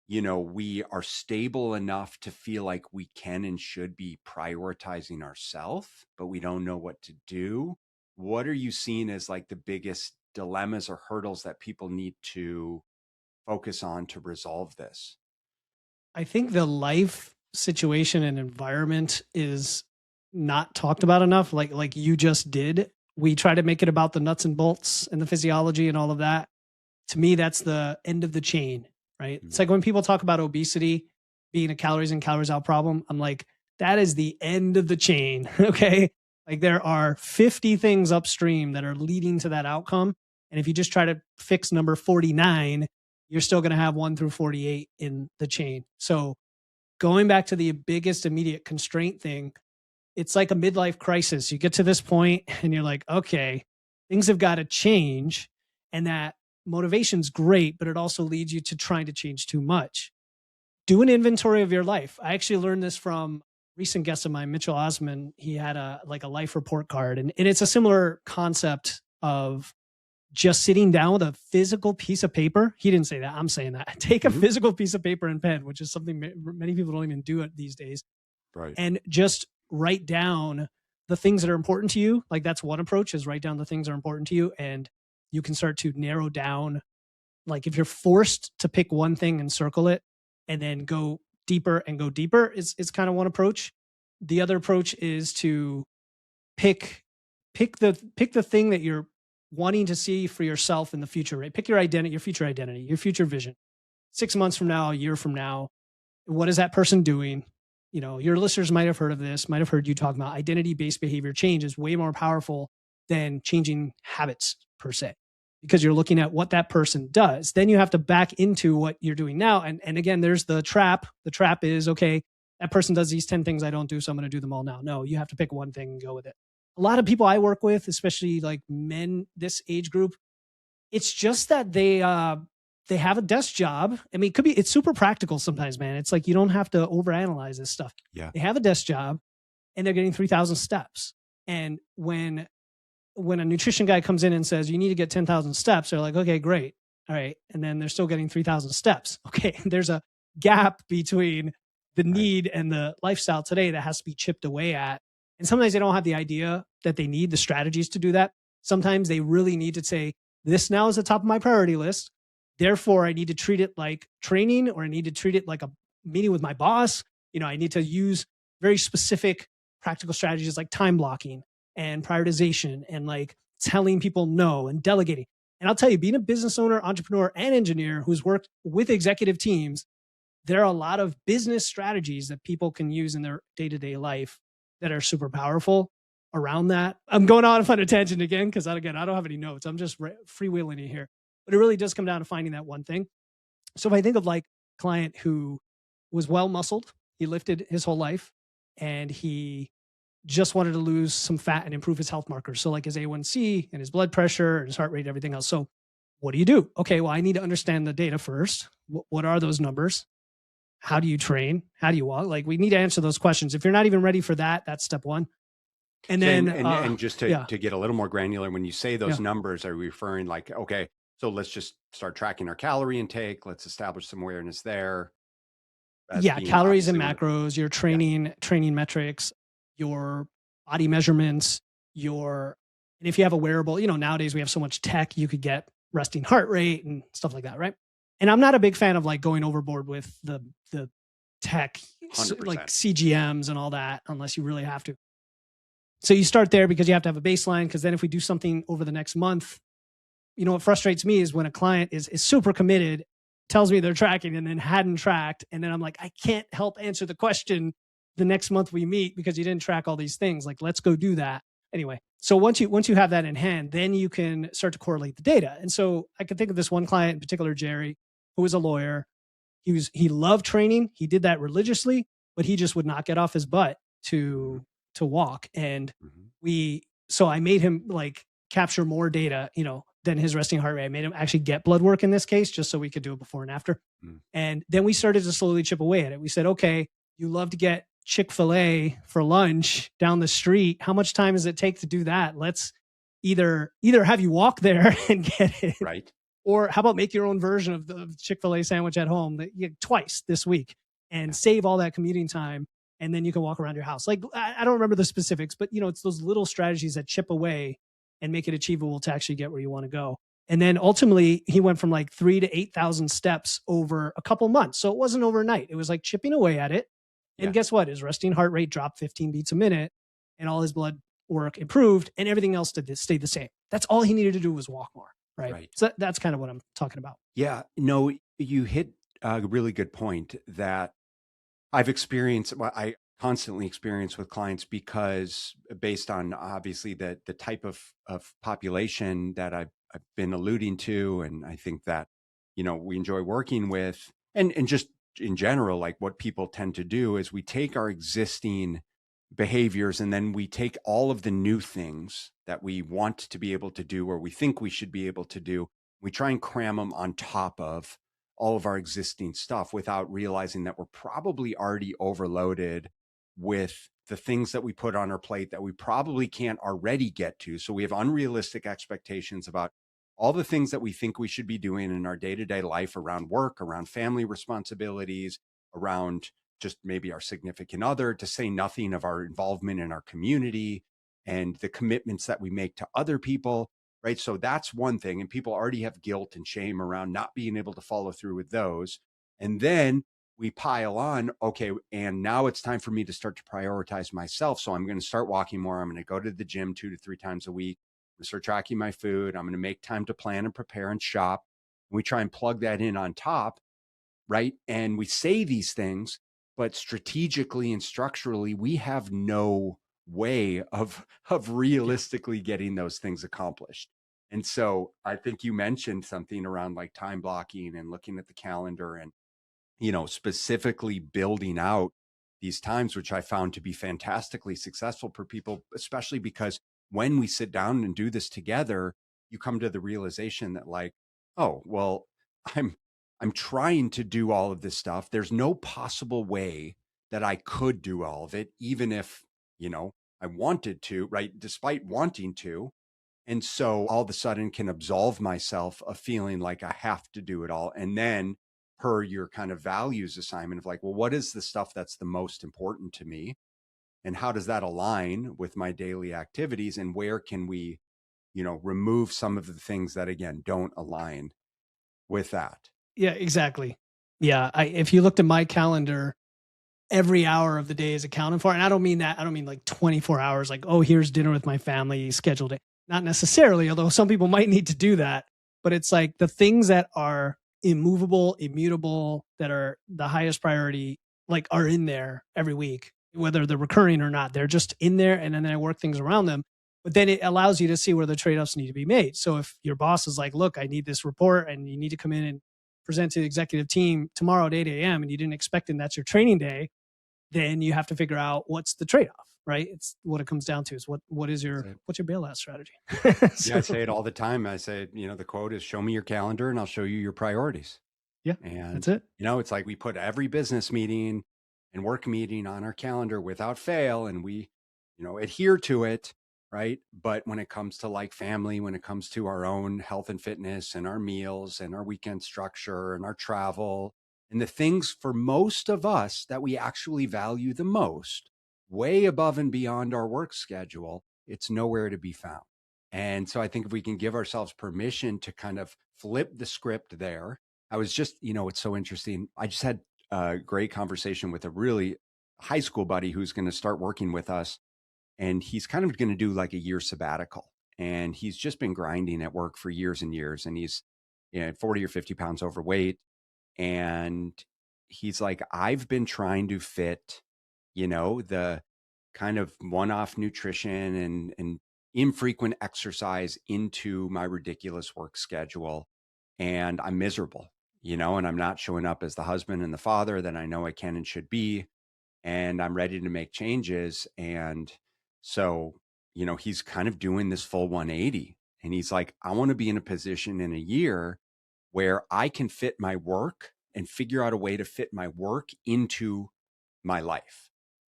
we are stable enough to feel like we can and should be prioritizing ourselves, but we don't know what to do. What are you seeing as like the biggest dilemmas or hurdles that people need to focus on to resolve this? I think the life situation and environment is not talked about enough, like you just did. We try to make it about the nuts and bolts and the physiology and all of that. To me, that's the end of the chain, right? It's like when people talk about obesity being a calories in, calories out problem, I'm like, that is the end of the chain. Okay. Like there are 50 things upstream that are leading to that outcome. And if you just try to fix number 49, you're still going to have 1 through 48 in the chain. So going back to the biggest immediate constraint thing, it's like a midlife crisis. You get to this point and you're like, okay, things have got to change. And that motivation's great, but it also leads you to trying to change too much. Do an inventory of your life. I actually learned this from a recent guest of mine, Mitchell Osman. He had a life report card, and it's a similar concept of just sitting down with a physical piece of paper. He didn't say that. I'm saying that. Take a physical piece of paper and pen, which is something many people don't even do it these days. Right. And just write down the things that are important to you. Like that's one approach, is write down the things that are important to you. And you can start to narrow down. Like if you're forced to pick one thing and circle it and then go deeper and go deeper, is kind of one approach. The other approach is to pick the thing that you're wanting to see for yourself in the future, right? Pick your identity, your future identity, your future vision. 6 months from now, a year from now, what is that person doing? Your listeners might have heard of this, might have heard you talk about identity-based behavior change is way more powerful than changing habits per se, because you're looking at what that person does. Then you have to back into what you're doing now. And again, there's the trap. The trap is, okay, that person does these 10 things I don't do, so I'm going to do them all now. No, you have to pick one thing and go with it. A lot of people I work with, especially like men, this age group, it's just that they have a desk job. I mean, it's super practical sometimes, man. It's like you don't have to overanalyze this stuff. Yeah. They have a desk job and they're getting 3,000 steps. And when a nutrition guy comes in and says, you need to get 10,000 steps, they're like, okay, great. All right. And then they're still getting 3,000 steps. Okay. There's a gap between the need and the lifestyle today that has to be chipped away at. And sometimes they don't have the idea that they need the strategies to do that. Sometimes they really need to say, this now is the top of my priority list. Therefore, I need to treat it like training, or I need to treat it like a meeting with my boss. I need to use very specific practical strategies like time blocking and prioritization and like telling people no and delegating. And I'll tell you, being a business owner, entrepreneur, and engineer who's worked with executive teams, there are a lot of business strategies that people can use in their day-to-day life that are super powerful around that. I'm going on a tangent again, because I don't have any notes. I'm just freewheeling it here. But it really does come down to finding that one thing. So if I think of like a client who was well muscled, he lifted his whole life, and he just wanted to lose some fat and improve his health markers. So like his A1C and his blood pressure and his heart rate, everything else. So what do you do? Okay, well, I need to understand the data first. What are those numbers? How do you train? How do you walk? Like we need to answer those questions. If you're not even ready for that, that's step one. And then, and just to get a little more granular, when you say those numbers, are you referring like, okay, so let's just start tracking our calorie intake. Let's establish some awareness there. Calories and macros, your training metrics, your body measurements, and if you have a wearable, nowadays we have so much tech, you could get resting heart rate and stuff like that, right? And I'm not a big fan of like going overboard with the tech, 100%. like CGMs and all that, unless you really have to. So you start there because you have to have a baseline, because then if we do something over the next month, what frustrates me is when a client is super committed, tells me they're tracking, and then hadn't tracked. And then I'm like, I can't help answer the question the next month we meet because you didn't track all these things. Like, let's go do that. Anyway, so once you have that in hand, then you can start to correlate the data. And so I can think of this one client in particular, Jerry, who was a lawyer. He loved training. He did that religiously, but he just would not get off his butt Mhm. to walk. And Mhm. so I made him like capture more data, than his resting heart rate. I made him actually get blood work in this case, just so we could do it before and after. Mm. And then we started to slowly chip away at it. We said, okay, you love to get Chick-fil-A for lunch down the street. How much time does it take to do that? Let's either have you walk there and get it, Right. or how about make your own version of the Chick-fil-A sandwich at home twice this week and Yeah. save all that commuting time, and then you can walk around your house. Like, I don't remember the specifics, but it's those little strategies that chip away and make it achievable to actually get where you want to go. And then ultimately he went from like 3 to 8,000 steps over a couple months. So it wasn't overnight. It was like chipping away at it. And Yeah. guess what? His resting heart rate dropped 15 beats a minute, and all his blood work improved, and everything else stayed the same. That's all he needed to do was walk more. Right. Right. So that's kind of what I'm talking about. Yeah. No, you hit a really good point that I've experienced. Well, I constantly experience with clients because based on obviously the type of population that I've been alluding to, and I think that we enjoy working with, and just in general, like what people tend to do is we take our existing behaviors and then we take all of the new things that we want to be able to do or we think we should be able to do. We try and cram them on top of all of our existing stuff without realizing that we're probably already overloaded with the things that we put on our plate that we probably can't already get to. So we have unrealistic expectations about all the things that we think we should be doing in our day-to-day life around work, around family responsibilities, around just maybe our significant other, to say nothing of our involvement in our community and the commitments that we make to other people. Right. So that's one thing. And people already have guilt and shame around not being able to follow through with those. And then we pile on, okay, and now it's time for me to start to prioritize myself. So I'm going to start walking more. I'm going to go to the gym 2 to 3 times a week. I'm going to start tracking my food. I'm going to make time to plan and prepare and shop. And we try and plug that in on top. Right. And we say these things, but strategically and structurally, we have no way of Yeah. realistically getting those things accomplished. And so I think you mentioned something around like time blocking and looking at the calendar and specifically building out these times, which I found to be fantastically successful for people, especially because when we sit down and do this together, you come to the realization that like, oh, well, I'm I'm trying to do all of this stuff. There's no possible way that I could do all of it, even if, I wanted to, right? Despite wanting to. And so all of a sudden can absolve myself of feeling like I have to do it all. And then per your kind of values assignment of like, well, what is the stuff that's the most important to me? And how does that align with my daily activities? And where can we, remove some of the things that again don't align with that? Yeah, exactly. Yeah. If you looked at my calendar, every hour of the day is accounted for. And I don't mean that. I don't mean like 24 hours, like, oh, here's dinner with my family, scheduled it. Not necessarily, although some people might need to do that. But it's like the things that are immovable, immutable, that are the highest priority, like are in there every week, whether they're recurring or not. They're just in there. And then I work things around them. But then it allows you to see where the trade offs need to be made. So if your boss is like, look, I need this report and you need to come in and present to the executive team tomorrow at 8 a.m. and you didn't expect it, and that's your training day, then you have to figure out what's the trade-off, right? It's what it comes down to is That's it. what's your bailout strategy? Yeah, I So say it all the time. I say, the quote is show me your calendar and I'll show you your priorities. yeah, And, that's it. it's like we put every business meeting and work meeting on our calendar without fail and we, adhere to it. Right. But when it comes to like family, when it comes to our own health and fitness and our meals and our weekend structure and our travel and the things for most of us that we actually value the most, way above and beyond our work schedule, it's nowhere to be found. And so I think if we can give ourselves permission to kind of flip the script there. I was just, it's so interesting. I just had a great conversation with a really high school buddy who's going to start working with us. And he's kind of going to do like a year sabbatical. And he's just been grinding at work for years and years. And he's 40 or 50 pounds overweight. And he's like, I've been trying to fit, the kind of one-off nutrition and infrequent exercise into my ridiculous work schedule. And I'm miserable. and I'm not showing up as the husband and the father that I know I can and should be, and I'm ready to make changes. And so, he's kind of doing this full 180. And he's like, I want to be in a position in a year where I can fit my work and figure out a way to fit my work into my life,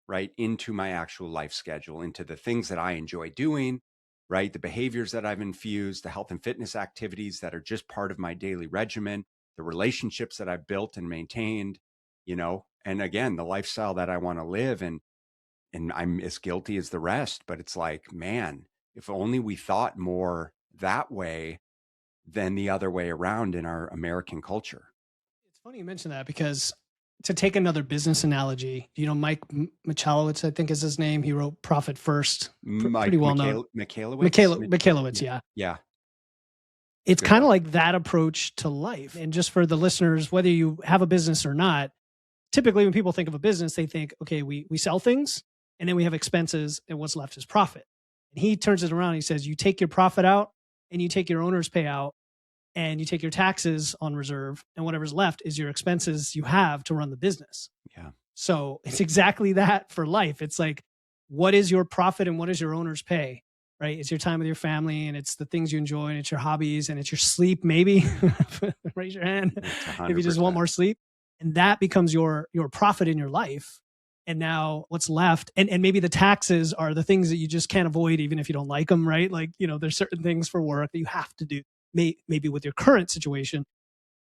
right? Into my actual life schedule, into the things that I enjoy doing, right? The behaviors that I've infused, the health and fitness activities that are just part of my daily regimen, the relationships that I've built and maintained, and again, the lifestyle that I want to live. And I'm as guilty as the rest, but it's like, man, if only we thought more that way than the other way around in our American culture. It's funny you mention that because to take another business analogy, Mike Michalowicz, I think is his name. He wrote Profit First, pretty Mike well known. Michalowicz? Michalowicz, yeah. Yeah. It's Good kind of one. like that approach to life. And just for the listeners, whether you have a business or not, typically when people think of a business, they think, okay, we sell things and then we have expenses and what's left is profit. And he turns it around. He says, you take your profit out and you take your owner's payout and you take your taxes on reserve, and whatever's left is your expenses you have to run the business. Yeah. So it's exactly that for life. It's like, what is your profit and what is your owner's pay? Right? It's your time with your family, and it's the things you enjoy, and it's your hobbies, and it's your sleep. Maybe raise your hand if you just want more sleep, and that becomes your profit in your life. And now what's left, and maybe the taxes are the things that you just can't avoid, even if you don't like them. Right? Like there's certain things for work that you have to do. Maybe with your current situation.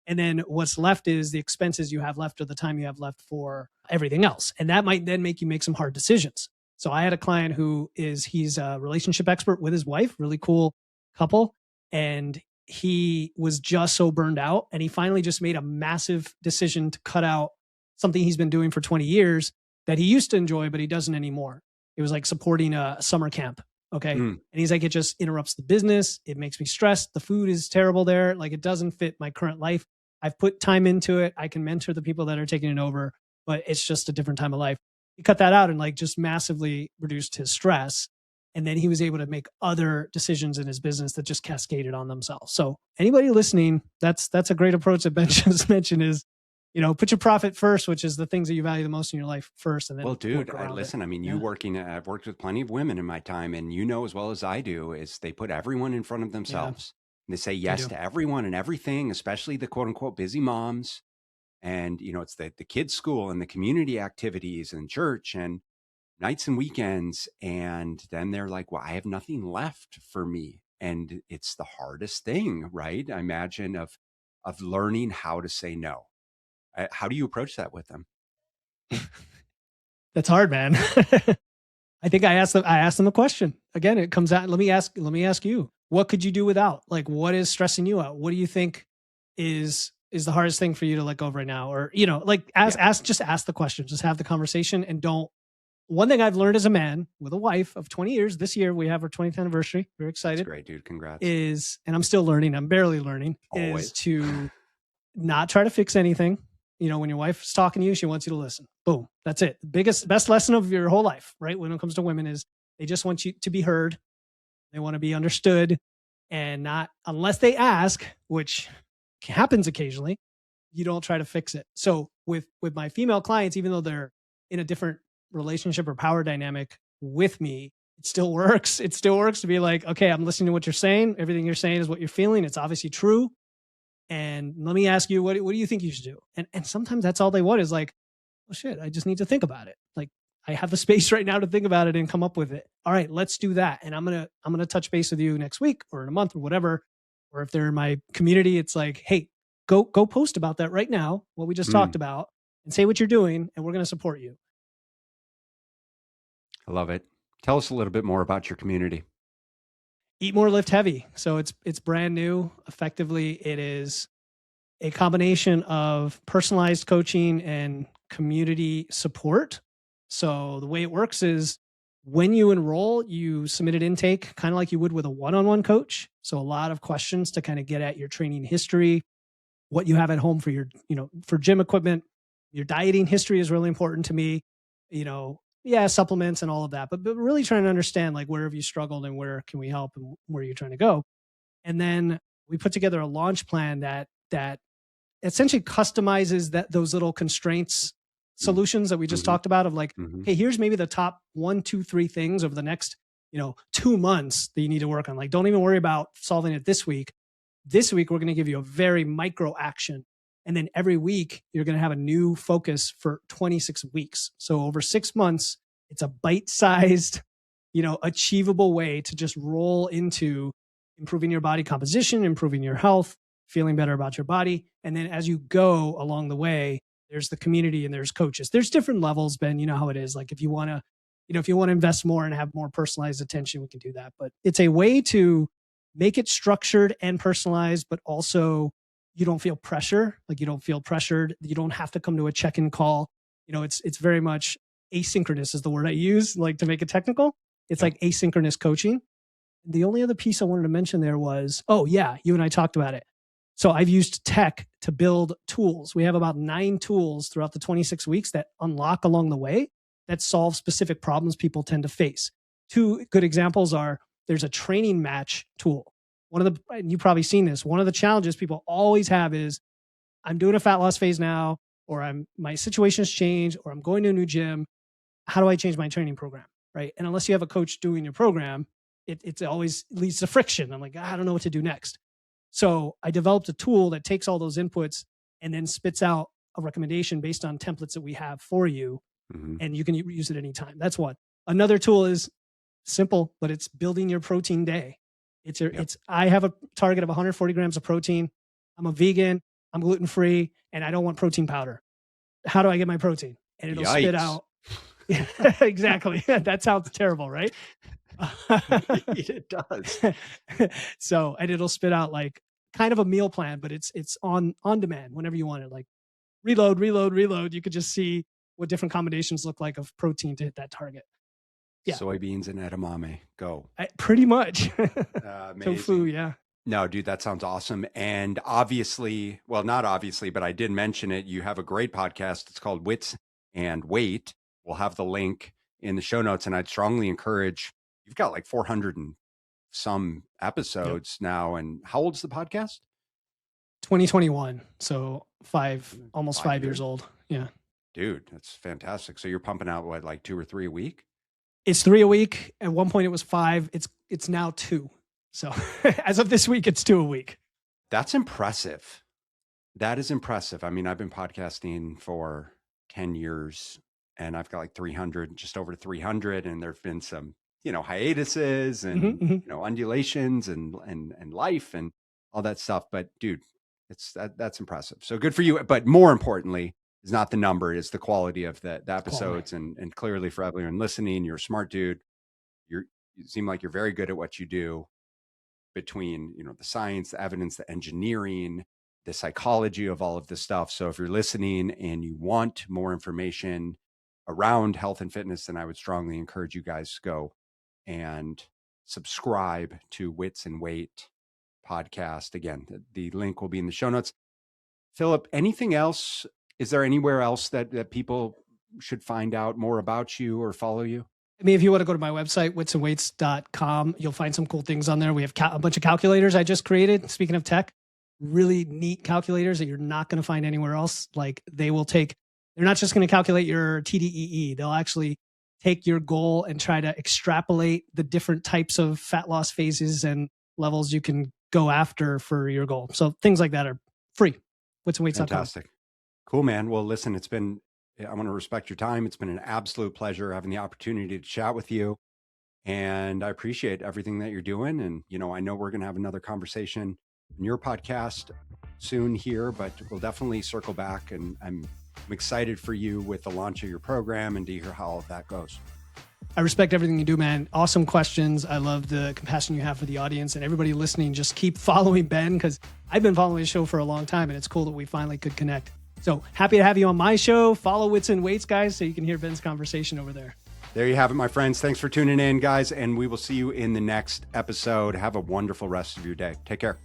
And then what's left is the expenses you have left or the time you have left for everything else. And that might then make you make some hard decisions. So I had a client he's a relationship expert with his wife, really cool couple. And he was just so burned out. And he finally just made a massive decision to cut out something he's been doing for 20 years that he used to enjoy, but he doesn't anymore. It was like supporting a summer camp. Okay. And he's like, it just interrupts the business. It makes me stressed. The food is terrible there. Like, it doesn't fit my current life. I've put time into it. I can mentor the people that are taking it over, but it's just a different time of life. He cut that out and like just massively reduced his stress. And then he was able to make other decisions in his business that just cascaded on themselves. So anybody listening, that's a great approach that Ben just mentioned is, put your profit first, which is the things that you value the most in your life first. And then, well, dude, listen, I mean, I've worked with plenty of women in my time, and as well as I do, is they put everyone in front of themselves. And they say yes to everyone and everything, especially the quote unquote busy moms. And, it's the kids' school and the community activities and church and nights and weekends. And then they're like, well, I have nothing left for me. And it's the hardest thing, right? I imagine of learning how to say no. How do you approach that with them? That's hard, man. I think I asked them a question. Again, it comes out. Let me ask you, what could you do without? Like, what is stressing you out? What do you think is the hardest thing for you to let go of right now? Or, just ask the question, just have the conversation, and don't. One thing I've learned as a man with a wife of 20 years, this year we have our 20th anniversary. Very excited. That's great, dude. Congrats. And I'm still learning. I'm barely learning. Always. Is to not try to fix anything. When your wife's talking to you, she wants you to listen. Boom. That's it. Best lesson of your whole life, right? When it comes to women is they just want you to be heard. They want to be understood, and not, unless they ask, which happens occasionally, you don't try to fix it. So with my female clients, even though they're in a different relationship or power dynamic with me, it still works. It still works to be like, okay, I'm listening to what you're saying. Everything you're saying is what you're feeling. It's obviously true. And let me ask you, what do you think you should do? And sometimes that's all they want is like, oh shit, I just need to think about it. Like, I have the space right now to think about it and come up with it. All right, let's do that. And I'm going to touch base with you next week or in a month or whatever. Or if they're in my community, it's like, hey, go post about that right now, what we just talked about, and say what you're doing, and we're going to support you. I love it. Tell us a little bit more about your community. Eat More, Lift Heavy. So it's brand new. Effectively, it is a combination of personalized coaching and community support. So the way it works is when you enroll, you submit an intake kind of like you would with a one-on-one coach. So a lot of questions to kind of get at your training history, what you have at home for your, for gym equipment. Your dieting history is really important to me. Supplements and all of that, but really trying to understand like where have you struggled and where can we help and where you're trying to go. And then we put together a launch plan that essentially customizes those little constraints solutions that we just talked about of like, hey, here's maybe the top 1, 2, 3 things over the next, 2 months that you need to work on. Like, don't even worry about solving it this week. This week, we're going to give you a very micro action. And then every week, you're going to have a new focus for 26 weeks. So over 6 months, it's a bite-sized, achievable way to just roll into improving your body composition, improving your health, feeling better about your body. And then as you go along the way, there's the community and there's coaches. There's different levels, Ben. You know how it is. Like if you want to invest more and have more personalized attention, we can do that. But it's a way to make it structured and personalized, but also you don't feel pressure. Like you don't feel pressured. You don't have to come to a check-in call. It's very much asynchronous is the word I use, like to make it technical. It's like asynchronous coaching. The only other piece I wanted to mention there was, you and I talked about it. So I've used tech to build tools. We have about 9 tools throughout the 26 weeks that unlock along the way that solve specific problems people tend to face. 2 good examples are there's a training match tool. And you've probably seen this. One of the challenges people always have is I'm doing a fat loss phase now, or my situation has changed, or I'm going to a new gym. How do I change my training program? Right. And unless you have a coach doing your program, it always leads to friction. I'm like, I don't know what to do next. So I developed a tool that takes all those inputs and then spits out a recommendation based on templates that we have for you. And you can use it anytime. That's one. Another tool is simple, but it's building your protein day. I have a target of 140 grams of protein. I'm a vegan, I'm gluten-free, and I don't want protein powder. How do I get my protein? And it'll spit out. Yeah, exactly. That sounds terrible, right? It does. So, and it'll spit out like kind of a meal plan, but it's on demand whenever you want it. Like reload. You could just see what different combinations look like of protein to hit that target. Yeah. Soybeans and edamame. Go. Pretty much. Tofu, yeah. No, dude, that sounds awesome. And obviously, well, not obviously, but I did mention it. You have a great podcast. It's called Wits and Weight. We'll have the link in the show notes. And I'd strongly encourage, you've got like 400 and some episodes now. And how old's the podcast? 2021. So almost 5 years old. Yeah. Dude, that's fantastic. So you're pumping out what, like 2 or 3 a week? It's 3 a week. At one point it was 5. It's now 2. So as of this week, it's 2 a week. That's impressive. That is impressive. I mean, I've been podcasting for 10 years and I've got like 300, just over 300. And there've been some, hiatuses and, undulations and life and all that stuff. But dude, that's impressive. So good for you. But more importantly, is not the number, it's the quality of the episodes. And clearly for everyone listening, you're a smart dude. You seem like you're very good at what you do, between, the science, the evidence, the engineering, the psychology of all of this stuff. So if you're listening and you want more information around health and fitness, then I would strongly encourage you guys to go and subscribe to Wits and Weight podcast. Again, the link will be in the show notes. Philip, anything else? Is there anywhere else that people should find out more about you or follow you? I mean, if you want to go to my website, witsandweights.com, you'll find some cool things on there. We have a bunch of calculators I just created. Speaking of tech, really neat calculators that you're not going to find anywhere else. Like they're not just going to calculate your TDEE. They'll actually take your goal and try to extrapolate the different types of fat loss phases and levels you can go after for your goal. So things like that are free. Witsandweights.com. Fantastic. Cool, man. Well, listen, I want to respect your time. It's been an absolute pleasure having the opportunity to chat with you. And I appreciate everything that you're doing. And, I know we're going to have another conversation in your podcast soon here, but we'll definitely circle back. And I'm excited for you with the launch of your program and to hear how all of that goes. I respect everything you do, man. Awesome questions. I love the compassion you have for the audience and everybody listening. Just keep following Ben because I've been following his show for a long time and it's cool that we finally could connect. So happy to have you on my show. Follow Wits and Weights, guys, so you can hear Ben's conversation over there. There you have it, my friends. Thanks for tuning in, guys. And we will see you in the next episode. Have a wonderful rest of your day. Take care.